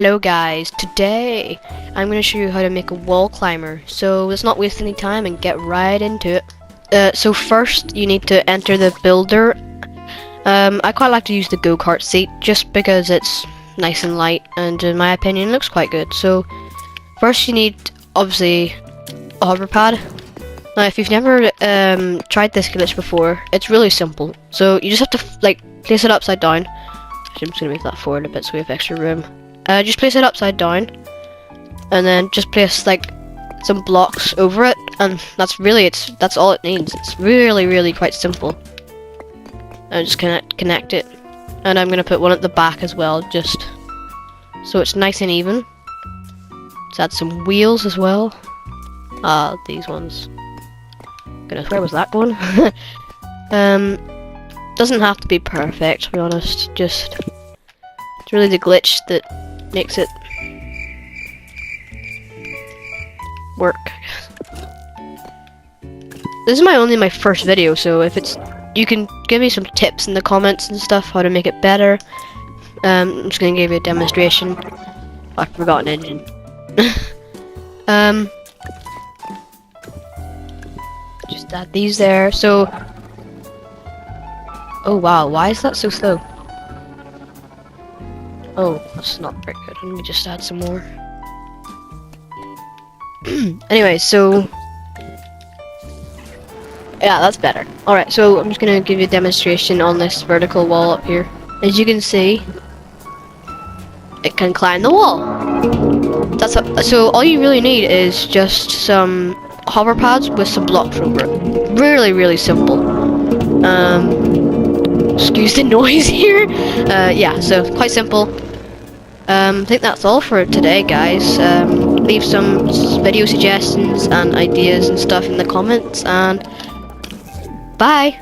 Hello guys, today I'm going to show you how to make a wall climber, so let's not waste any time and get right into it. So first you need to enter the builder. I quite like to use the go-kart seat just because it's nice and light and in my opinion looks quite good. So first you need obviously a hover pad. Now if you've never tried this glitch before, it's really simple. So you just have to place it upside down. Actually, I'm just going to make that forward a bit so we have extra room. Just place it upside down, and then just place some blocks over it, and that's all it needs. It's really quite simple. And just connect it, and I'm gonna put one at the back as well, just so it's nice and even. Let's add some wheels as well. These ones. Goodness, where was that going? Doesn't have to be perfect, to be honest. It's really the glitch that makes it work. This is my first video, so if you can give me some tips in the comments and stuff how to make it better. I'm just gonna give you a demonstration. I forgot an engine. Just add these there. So, oh wow, why is that so slow? Oh, that's not very good. Let me just add some more. Anyway, so yeah, that's better. Alright, so I'm just gonna give you a demonstration on this vertical wall up here. As you can see, it can climb the wall. So all you really need is just some hover pads with some blocks over it. Really simple. Excuse the noise here. Yeah, so quite simple. I think that's all for today, guys. Leave some video suggestions and ideas and stuff in the comments, and bye!